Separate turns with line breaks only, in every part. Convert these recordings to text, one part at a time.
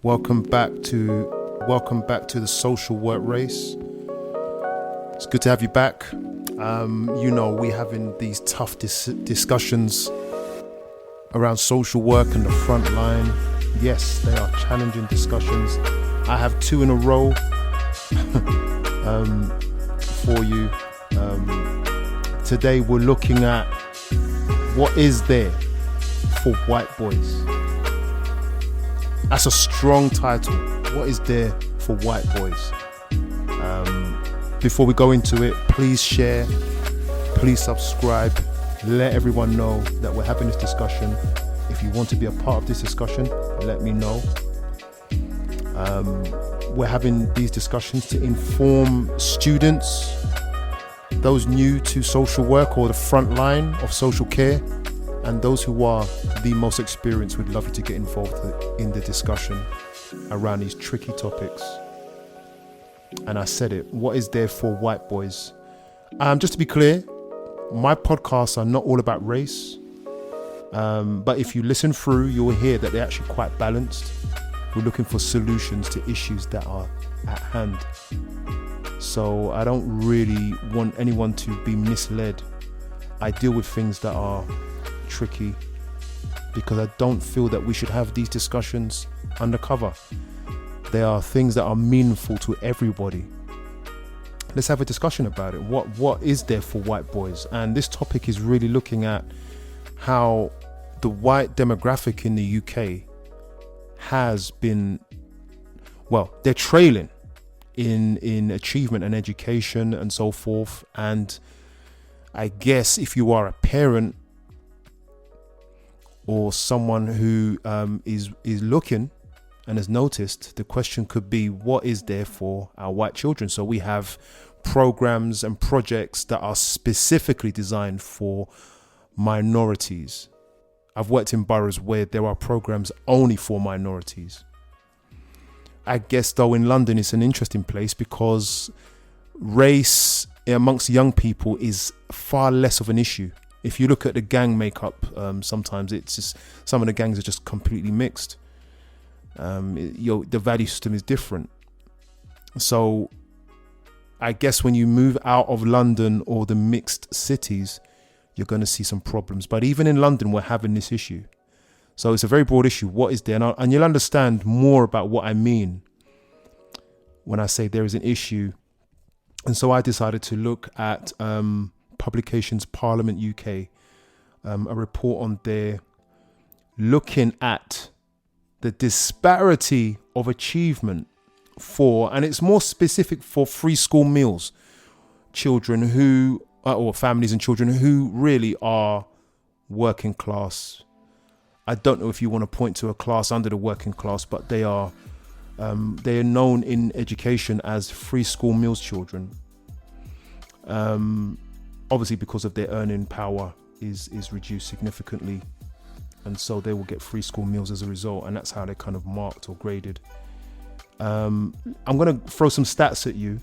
Welcome back to the social work race. It's good to have you back. We having these tough discussions around social work and the front line. Yes, they are challenging discussions. I have two in a row for you. Today we're looking at what is there for white boys. That's a strong title. What is there for white boys? Before we go into it, please share, please subscribe, let everyone know that we're having this discussion. If you want to be a part of this discussion, let me know. We're having these discussions to inform students, those new to social work or the front line of social care, and those who are the most experienced. Would love you to get involved in the discussion around these tricky topics. And I said it, what is there for white boys? Just to be clear, my podcasts are not all about race. But if you listen through, you'll hear that they're actually quite balanced. We're looking for solutions to issues that are at hand. So I don't really want anyone to be misled. I deal with things that are tricky because I don't feel that we should have these discussions undercover. They are things that are meaningful to everybody. Let's have a discussion about it. What is there for white boys? And this topic is really looking at how the white demographic in the UK has been, they're trailing in achievement and education and so forth. And I guess if you are a parent or someone who is looking and has noticed, the question could be, what is there for our white children? So we have programs and projects that are specifically designed for minorities. I've worked in boroughs where there are programs only for minorities. I guess though in London it's an interesting place because race amongst young people is far less of an issue. If you look at the gang makeup, sometimes it's just, some of the gangs are just completely mixed. The value system is different. So I guess when you move out of London or the mixed cities, you're going to see some problems. But even in London, we're having this issue. So it's a very broad issue. What is there? And you'll understand more about what I mean when I say there is an issue. And so I decided to look at Publications Parliament UK, a report on there looking at the disparity of achievement for, and it's more specific for free school meals, children who, or families and children who really are working class. I don't know if you want to point to a class under the working class, but they are known in education as free school meals children. Obviously because of their earning power is reduced significantly, and so they will get free school meals as a result, and that's how they're kind of marked or graded. I'm going to throw some stats at you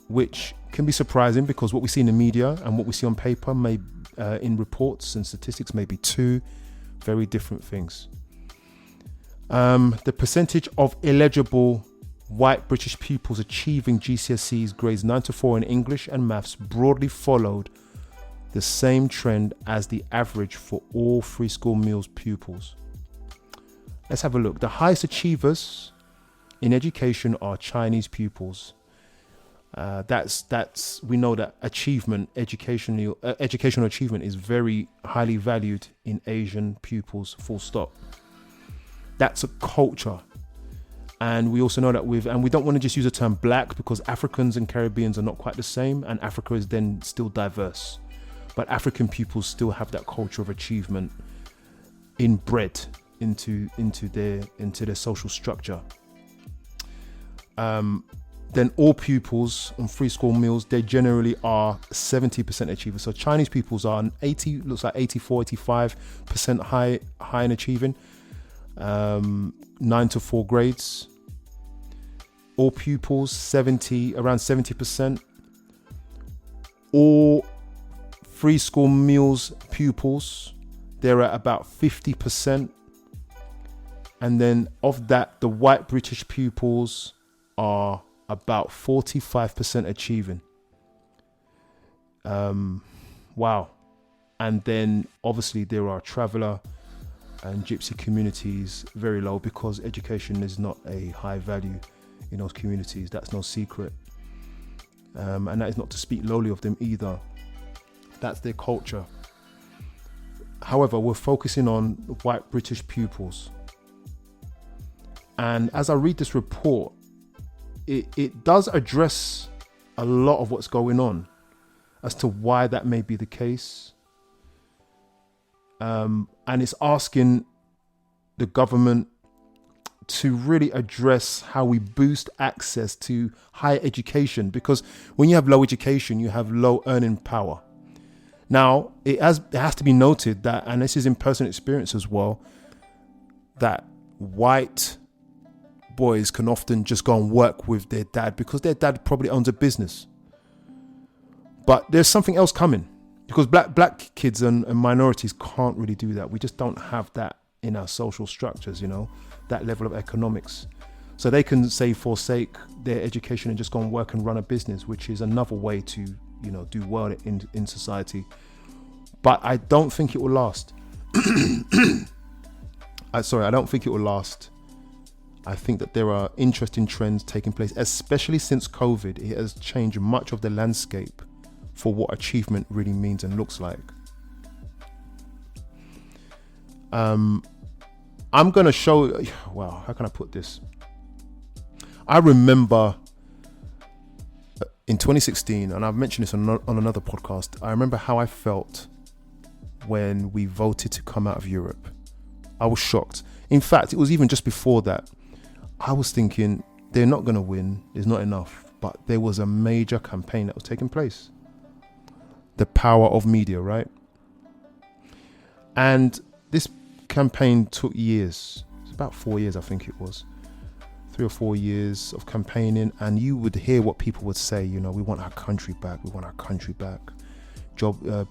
which can be surprising because what we see in the media and what we see on paper may in reports and statistics may be two very different things. The percentage of eligible white British pupils achieving GCSEs grades 9 to 4 in English and maths broadly followed the same trend as the average for all free school meals pupils. Let's have a look. The highest achievers in education are Chinese pupils. We know that educational achievement is very highly valued in Asian pupils, full stop. That's a culture. And we also know that and we don't want to just use the term black because Africans and Caribbeans are not quite the same, and Africa is then still diverse. But African pupils still have that culture of achievement inbred into their social structure. Then all pupils on free school meals, they generally are 70% achievers. So Chinese pupils are 85% high in achieving, 9 to 4 grades. All pupils, around 70%. All free school meals pupils, they're at about 50%. And then of that, the white British pupils are about 45% achieving. Wow. And then obviously there are traveller and gypsy communities very low, because education is not a high value in those communities. That's no secret. And that is not to speak lowly of them either. That's their culture. However, we're focusing on white British pupils. And as I read this report, it does address a lot of what's going on as to why that may be the case. And it's asking the government to really address how we boost access to higher education, because when you have low education, you have low earning power. Now, it has to be noted that, and this is in personal experience as well, that white boys can often just go and work with their dad because their dad probably owns a business. But there's something else coming, because black kids and minorities can't really do that. We just don't have that in our social structures, that level of economics. So they can forsake their education and just go and work and run a business, which is another way to, do well in society. But I don't think it will last. I don't think it will last. I think that there are interesting trends taking place, especially since COVID. It has changed much of the landscape for what achievement really means and looks like. I'm going to show, wow, how can I put this? I remember in 2016, and I've mentioned this on another podcast, I remember how I felt when we voted to come out of Europe. I was shocked. In fact, it was even just before that. I was thinking, they're not going to win. There's not enough. But there was a major campaign that was taking place. The power of media, right? And this campaign took years. It's about 4 years, I think it was. 3 or 4 years of campaigning, and you would hear what people would say. We want our country back. We want our country back.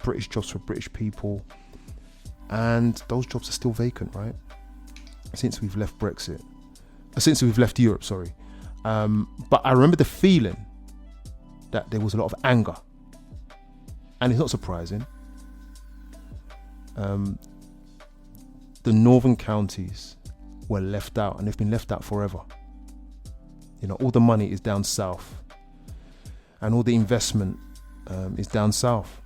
British jobs for British people, and those jobs are still vacant, right? Since we've left Europe, sorry. But I remember the feeling that there was a lot of anger, and it's not surprising. The northern counties were left out, and they've been left out forever. All the money is down south, and all the investment is down south.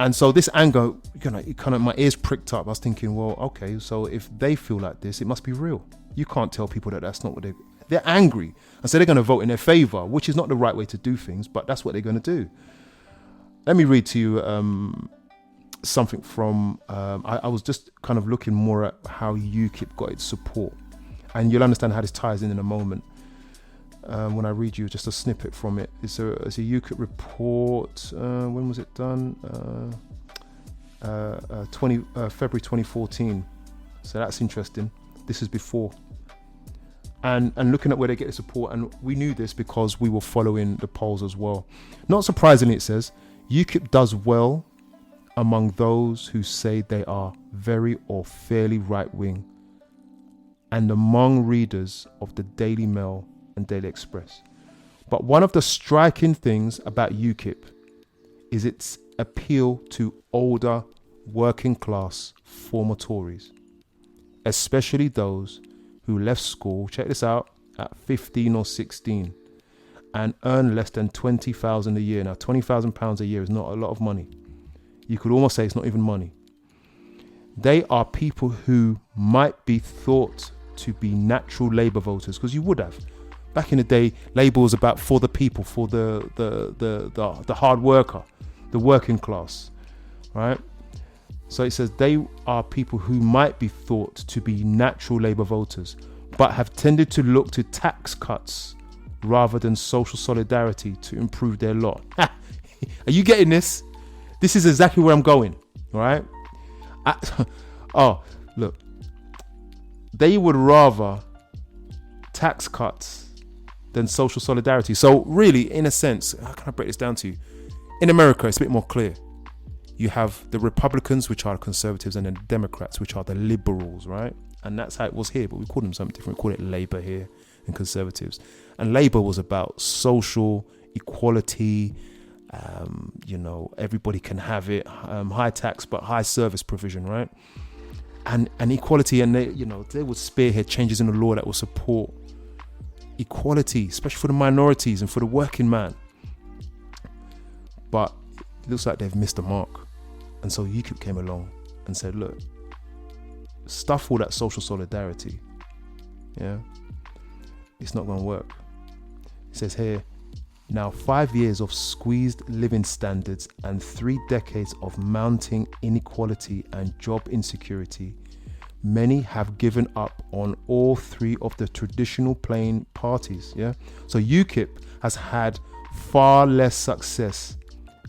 And so this anger, my ears pricked up. I was thinking, well, okay, so if they feel like this, it must be real. You can't tell people that that's not what they're angry. And so they're going to vote in their favor, which is not the right way to do things, but that's what they're going to do. Let me read to you something from, I was just kind of looking more at how UKIP got its support. And you'll understand how this ties in a moment. When I read you just a snippet from it. It's a UKIP report. When was it done? February 2014. So that's interesting. This is before. And looking at where they get the support, and we knew this because we were following the polls as well. Not surprisingly, it says UKIP does well among those who say they are very or fairly right-wing, and among readers of the Daily Mail and Daily Express. But one of the striking things about UKIP is its appeal to older working class former Tories, especially those who left school, check this out, at 15 or 16 and earn less than 20,000 a year. Now, £20,000 a year is not a lot of money. You could almost say it's not even money. They are people who might be thought to be natural Labour voters, because you would have. Back in the day, Labour was about for the people, for the hard worker, the working class, right? So it says they are people who might be thought to be natural Labour voters, but have tended to look to tax cuts rather than social solidarity to improve their lot. Are you getting this? This is exactly where I'm going, all right? Look, they would rather tax cuts than social solidarity. So really, in a sense, how can I break this down to you? In America, it's a bit more clear. You have the Republicans, which are the conservatives, and then the Democrats, which are the liberals, right? and that's how it was here. But we called them something different. We call it Labour here and Conservatives. And Labour was about social equality. Everybody can have it. High tax but high service provision, right? And equality. And they would spearhead changes in the law that will support equality, especially for the minorities and for the working man. But it looks like they've missed the mark. And so UKIP came along and said, look, stuff all that social solidarity. Yeah. It's not going to work. It says here, now 5 years of squeezed living standards and 3 decades of mounting inequality and job insecurity, many have given up on all 3 of the traditional playing parties. Yeah. So UKIP has had far less success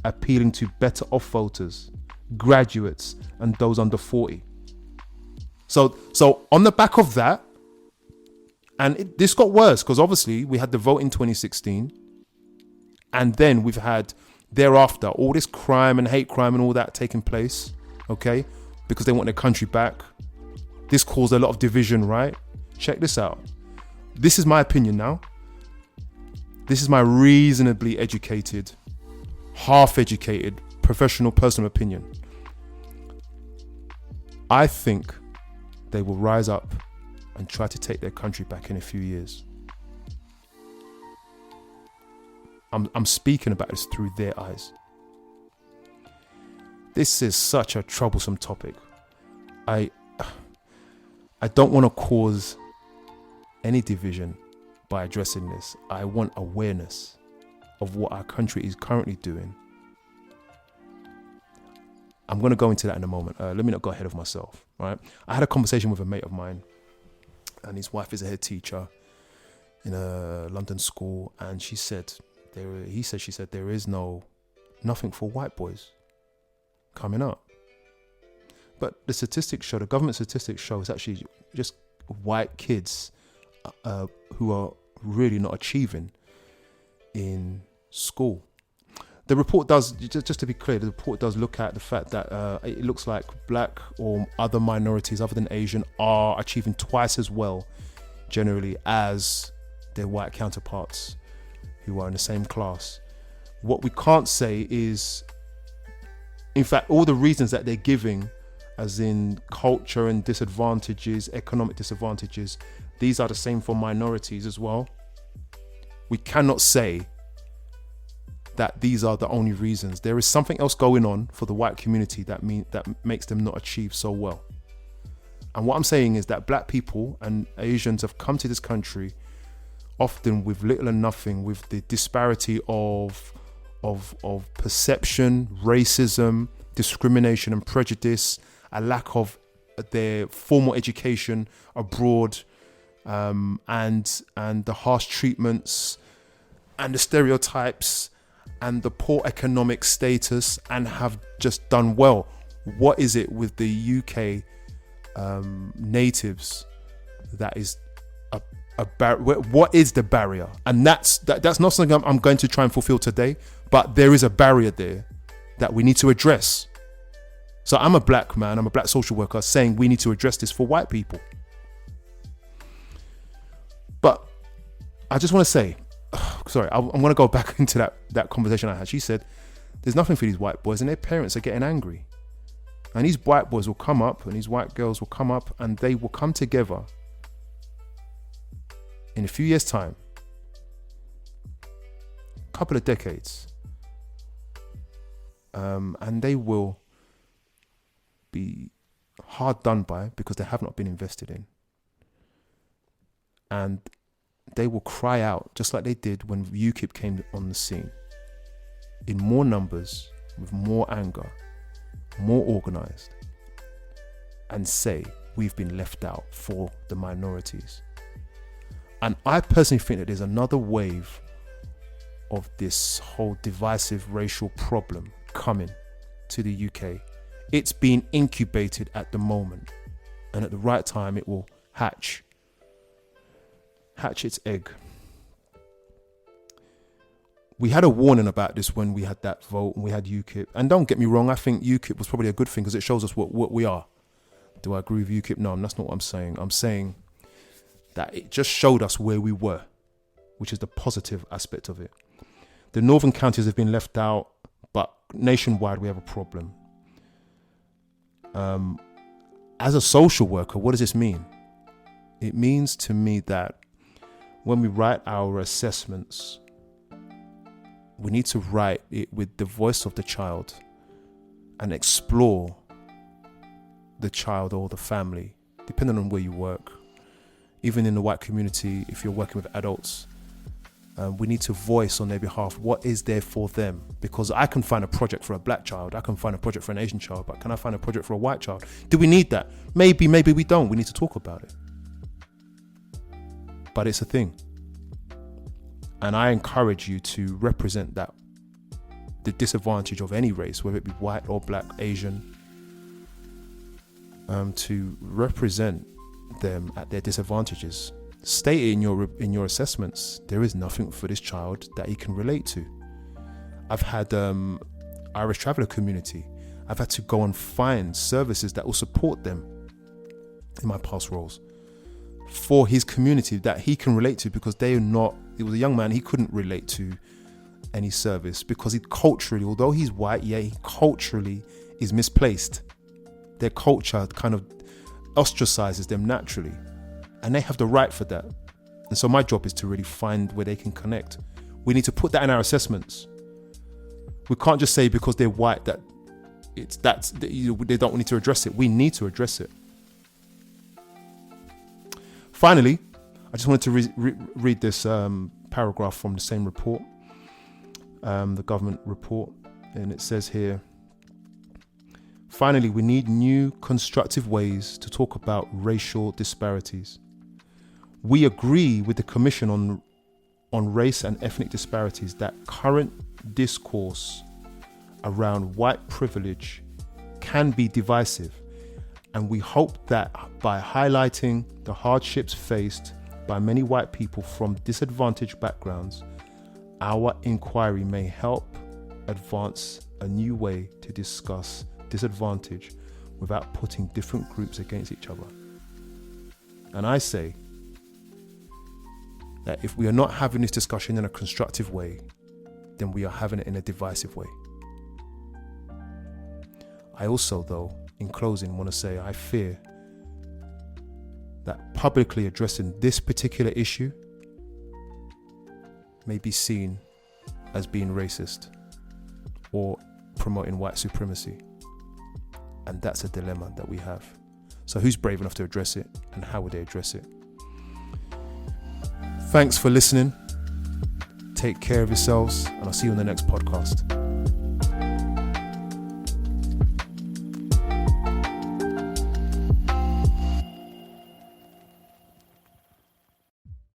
appealing to better off voters, graduates, and those under 40. So on the back of that, and this got worse because obviously we had the vote in 2016, and then we've had thereafter all this crime and hate crime and all that taking place, okay, because they want their country back. This caused a lot of division, right? Check this out. This is my opinion now. This is my reasonably educated, half-educated, professional, personal opinion. I think they will rise up and try to take their country back in a few years. I'm speaking about this through their eyes. This is such a troublesome topic. I don't want to cause any division by addressing this. I want awareness of what our country is currently doing. I'm going to go into that in a moment. Let me not go ahead of myself, right? I had a conversation with a mate of mine, and his wife is a head teacher in a London school, and she said there is nothing for white boys coming up. But the government statistics show it's actually just white kids who are really not achieving in school. The report does, just to be clear, the report does look at the fact that it looks like black or other minorities other than Asian are achieving twice as well generally as their white counterparts who are in the same class. What we can't say is, in fact, all the reasons that they're giving, as in culture and disadvantages, economic disadvantages, these are the same for minorities as well. We cannot say that these are the only reasons. There is something else going on for the white community that makes them not achieve so well. And what I'm saying is that black people and Asians have come to this country often with little and nothing, with the disparity of perception, racism, discrimination and prejudice, a lack of their formal education abroad, and the harsh treatments and the stereotypes and the poor economic status, and have just done well. What is it with the UK natives that is what is the barrier? And that's not something I'm going to try and fulfill today, but there is a barrier there that we need to address. So I'm a black man, I'm a black social worker saying we need to address this for white people. But I just want to say, I'm going to go back into that conversation I had. She said, there's nothing for these white boys and their parents are getting angry. And these white boys will come up and these white girls will come up and they will come together in a few years' time, a couple of decades, and they will be hard done by because they have not been invested in. And they will cry out, just like they did when UKIP came on the scene, in more numbers, with more anger, more organised, and say, we've been left out for the minorities. And I personally think that there's another wave of this whole divisive racial problem coming to the UK. It's being incubated at the moment, and at the right time it will hatch its egg. We had a warning about this when we had that vote and we had UKIP. And don't get me wrong, I think UKIP was probably a good thing because it shows us what we are. Do I agree with UKIP? No, that's not what I'm saying. I'm saying that it just showed us where we were, which is the positive aspect of it. The northern counties have been left out, but nationwide we have a problem. As a social worker, what does this mean? It means to me that when we write our assessments, we need to write it with the voice of the child and explore the child or the family, depending on where you work. Even in the white community, if you're working with adults, we need to voice on their behalf what is there for them. Because I can find a project for a black child, I can find a project for an Asian child, but can I find a project for a white child? Do we need that? Maybe we don't. We need to talk about it. But it's a thing. And I encourage you to represent that, the disadvantage of any race, whether it be white or black, Asian, to represent them at their disadvantages. State it in your assessments. There is nothing for this child that he can relate to. I've had Irish traveller community. I've had to go and find services that will support them in my past roles for his community that he can relate to, because they are not. It was a young man, he couldn't relate to any service because he culturally, although he's white, he culturally is misplaced. Their culture kind of ostracizes them naturally, and they have the right for that. And so my job is to really find where they can connect. We need to put that in our assessments. We can't just say because they're white that they don't need to address it. We need to address it. Finally, I just wanted to read this paragraph from the same report, the government report, and it says here, finally, we need new constructive ways to talk about racial disparities. We agree with the Commission on Race and Ethnic Disparities that current discourse around white privilege can be divisive, and we hope that by highlighting the hardships faced by many white people from disadvantaged backgrounds, our inquiry may help advance a new way to discuss disadvantage without putting different groups against each other. And I say that if we are not having this discussion in a constructive way, then we are having it in a divisive way. I also, though, in closing, want to say I fear that publicly addressing this particular issue may be seen as being racist or promoting white supremacy. And that's a dilemma that we have. So who's brave enough to address it, and how would they address it? Thanks for listening. Take care of yourselves, and I'll see you on the next podcast.